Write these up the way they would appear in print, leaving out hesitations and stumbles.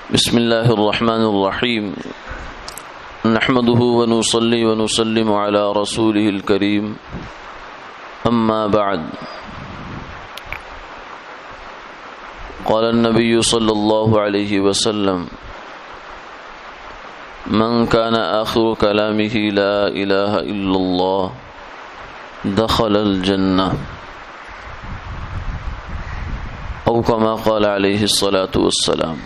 بسم اللہ الرحمن الرحیم نحمده ونصلي ونسلم على رسوله الكريم اما بعد قال النبي صلى الله عليه وسلم من كان آخر كلامه لا إله إلا الله دخل الجنة او كما قال عليه الصلاة والسلام۔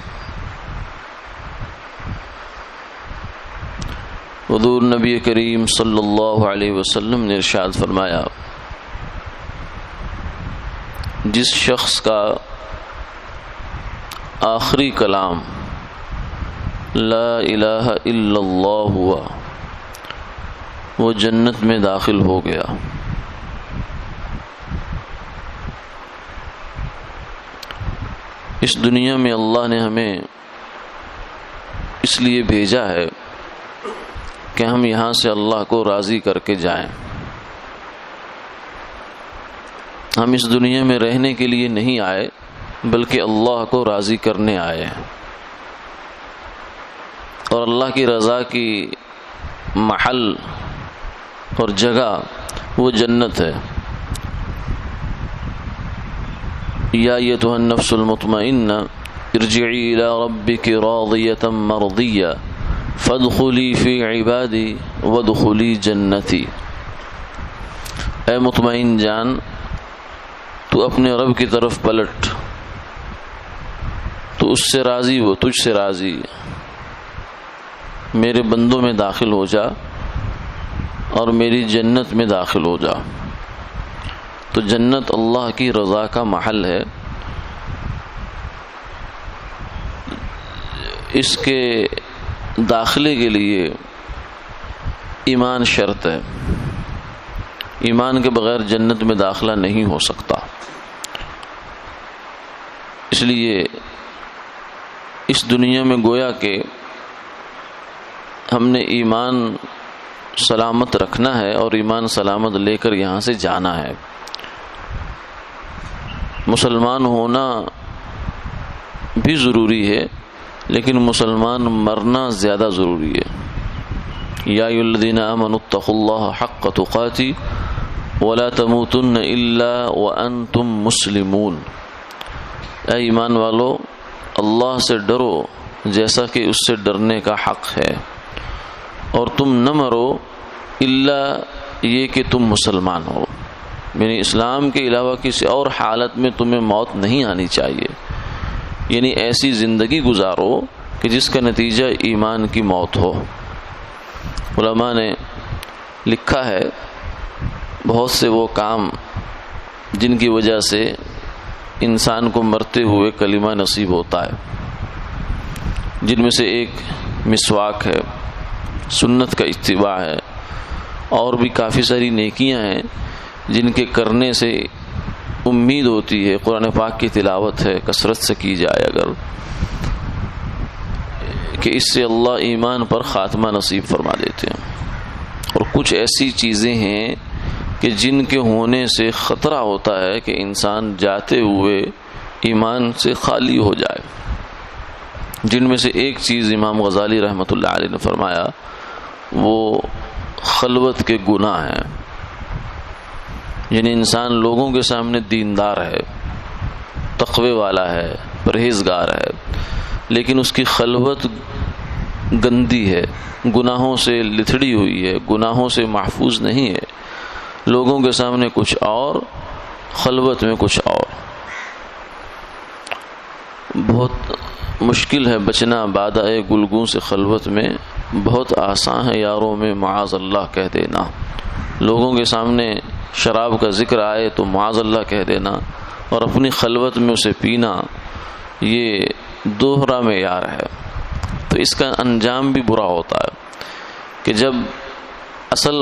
حضور نبی کریم صلی اللہ علیہ وسلم نے ارشاد فرمایا، جس شخص کا آخری کلام لا الہ الا اللہ ہوا وہ جنت میں داخل ہو گیا۔ اس دنیا میں اللہ نے ہمیں اس لیے بھیجا ہے کہ ہم یہاں سے اللہ کو راضی کر کے جائیں۔ ہم اس دنیا میں رہنے کے لیے نہیں آئے بلکہ اللہ کو راضی کرنے آئے ہیں، اور اللہ کی رضا کی محل اور جگہ وہ جنت ہے۔ یا ایتھا النفس المطمئنہ ارجعی الی ربک راضیۃ مرضیہ فادخلی فی عبادی وادخلی جنتی۔ اے مطمئن جان، تو اپنے رب کی طرف پلٹ، تو اس سے راضی ہو، تجھ سے راضی، میرے بندوں میں داخل ہو جا اور میری جنت میں داخل ہو جا۔ تو جنت اللہ کی رضا کا محل ہے۔ اس کے داخلے کے لیے ایمان شرط ہے، ایمان کے بغیر جنت میں داخلہ نہیں ہو سکتا۔ اس لیے اس دنیا میں گویا کہ ہم نے ایمان سلامت رکھنا ہے اور ایمان سلامت لے کر یہاں سے جانا ہے۔ مسلمان ہونا بھی ضروری ہے لیکن مسلمان مرنا زیادہ ضروری ہے۔ یا ایھا الذین آمنوا اتقوا اللہ حق تقاتہ ولا تموتن الا وانتم مسلمون۔ اے ایمان والو، اللہ سے ڈرو جیسا کہ اس سے ڈرنے کا حق ہے، اور تم نہ مرو الا یہ کہ تم مسلمان ہو، یعنی اسلام کے علاوہ کسی اور حالت میں تمہیں موت نہیں آنی چاہیے، یعنی ایسی زندگی گزارو کہ جس کا نتیجہ ایمان کی موت ہو۔ علماء نے لکھا ہے بہت سے وہ کام جن کی وجہ سے انسان کو مرتے ہوئے کلمہ نصیب ہوتا ہے، جن میں سے ایک مسواک ہے، سنت کا اتباع ہے، اور بھی کافی ساری نیکیاں ہیں جن کے کرنے سے امید ہوتی ہے، قرآن پاک کی تلاوت ہے، کثرت سے کی جائے اگر، کہ اس سے اللہ ایمان پر خاتمہ نصیب فرما دیتے ہیں۔ اور کچھ ایسی چیزیں ہیں کہ جن کے ہونے سے خطرہ ہوتا ہے کہ انسان جاتے ہوئے ایمان سے خالی ہو جائے، جن میں سے ایک چیز امام غزالی رحمۃ اللہ علیہ نے فرمایا وہ خلوت کے گناہ ہیں۔ یعنی انسان لوگوں کے سامنے دیندار ہے، تقوی والا ہے، پرہیزگار ہے، لیکن اس کی خلوت گندی ہے، گناہوں سے لتھڑی ہوئی ہے، گناہوں سے محفوظ نہیں ہے، لوگوں کے سامنے کچھ اور، خلوت میں کچھ اور۔ بہت مشکل ہے بچنا بادہ گلگوں سے خلوت میں، بہت آسان ہے یاروں میں معاذ اللہ کہہ دینا۔ لوگوں کے سامنے شراب کا ذکر آئے تو معاذ اللہ کہہ دینا، اور اپنی خلوت میں اسے پینا، یہ دوہرا معیار ہے۔ تو اس کا انجام بھی برا ہوتا ہے کہ جب اصل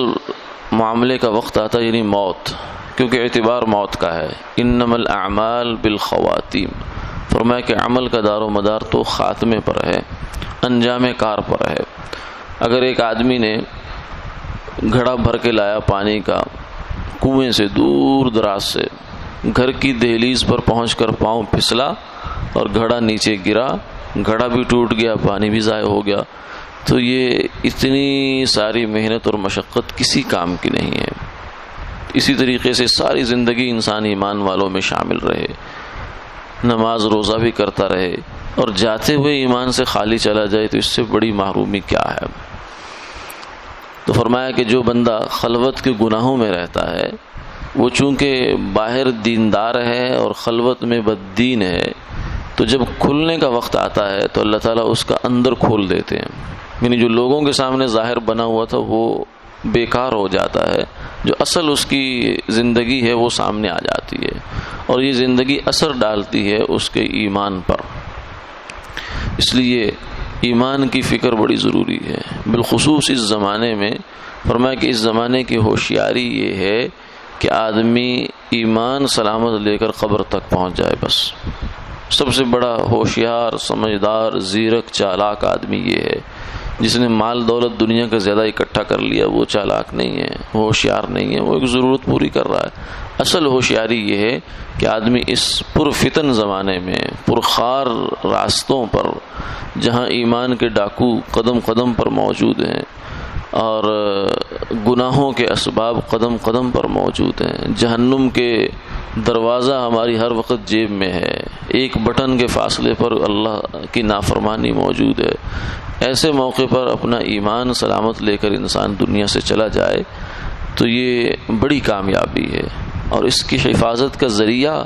معاملے کا وقت آتا ہے، یعنی موت، کیونکہ اعتبار موت کا ہے، انما الاعمال بالخواتیم، فرمایا کہ عمل کا دار و مدار تو خاتمے پر ہے، انجام کار پر ہے۔ اگر ایک آدمی نے گھڑا بھر کے لایا پانی کا کنویں سے دور دراز سے، گھر کی دہلیز پر پہنچ کر پاؤں پھسلا اور گھڑا نیچے گرا، گھڑا بھی ٹوٹ گیا، پانی بھی ضائع ہو گیا، تو یہ اتنی ساری محنت اور مشقت کسی کام کی نہیں ہے۔ اسی طریقے سے ساری زندگی انسان ایمان والوں میں شامل رہے، نماز روزہ بھی کرتا رہے، اور جاتے ہوئے ایمان سے خالی چلا جائے تو اس سے بڑی محرومی کیا ہے۔ تو فرمایا کہ جو بندہ خلوت کے گناہوں میں رہتا ہے، وہ چونکہ باہر دیندار ہے اور خلوت میں بددین ہے، تو جب کھلنے کا وقت آتا ہے تو اللہ تعالیٰ اس کا اندر کھول دیتے ہیں، یعنی جو لوگوں کے سامنے ظاہر بنا ہوا تھا وہ بیکار ہو جاتا ہے، جو اصل اس کی زندگی ہے وہ سامنے آ جاتی ہے، اور یہ زندگی اثر ڈالتی ہے اس کے ایمان پر۔ اس لیے ایمان کی فکر بڑی ضروری ہے، بالخصوص اس زمانے میں۔ فرمایا کہ اس زمانے کی ہوشیاری یہ ہے کہ آدمی ایمان سلامت لے کر قبر تک پہنچ جائے۔ بس سب سے بڑا ہوشیار، سمجھدار، زیرک، چالاک آدمی یہ ہے۔ جس نے مال دولت دنیا کا زیادہ اکٹھا کر لیا وہ چالاک نہیں ہے، وہ ہوشیار نہیں ہے، وہ ایک ضرورت پوری کر رہا ہے۔ اصل ہوشیاری یہ ہے کہ آدمی اس پرفتن زمانے میں، پرخار راستوں پر، جہاں ایمان کے ڈاکو قدم قدم پر موجود ہیں اور گناہوں کے اسباب قدم قدم پر موجود ہیں، جہنم کے دروازہ ہماری ہر وقت جیب میں ہے، ایک بٹن کے فاصلے پر اللہ کی نافرمانی موجود ہے، ایسے موقع پر اپنا ایمان سلامت لے کر انسان دنیا سے چلا جائے تو یہ بڑی کامیابی ہے۔ اور اس کی حفاظت کا ذریعہ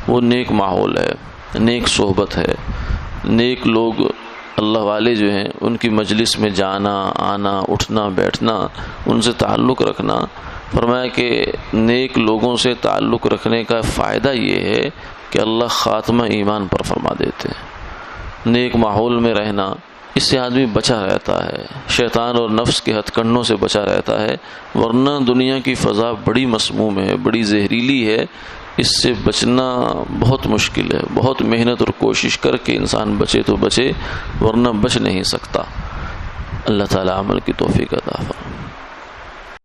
وہ نیک ماحول ہے، نیک صحبت ہے، نیک لوگ اللہ والے جو ہیں ان کی مجلس میں جانا، آنا، اٹھنا، بیٹھنا، ان سے تعلق رکھنا۔ فرمایا کہ نیک لوگوں سے تعلق رکھنے کا فائدہ یہ ہے کہ اللہ خاتمہ ایمان پر فرما دیتے ہیں۔ نیک ماحول میں رہنا، اس سے آدمی بچا رہتا ہے، شیطان اور نفس کے ہتھ کنڈوں سے بچا رہتا ہے، ورنہ دنیا کی فضا بڑی مسموم ہے، بڑی زہریلی ہے، اس سے بچنا بہت مشکل ہے۔ بہت محنت اور کوشش کر کے انسان بچے تو بچے، ورنہ بچ نہیں سکتا۔ اللہ تعالیٰ عمل کی توفیق عطا فرمائے۔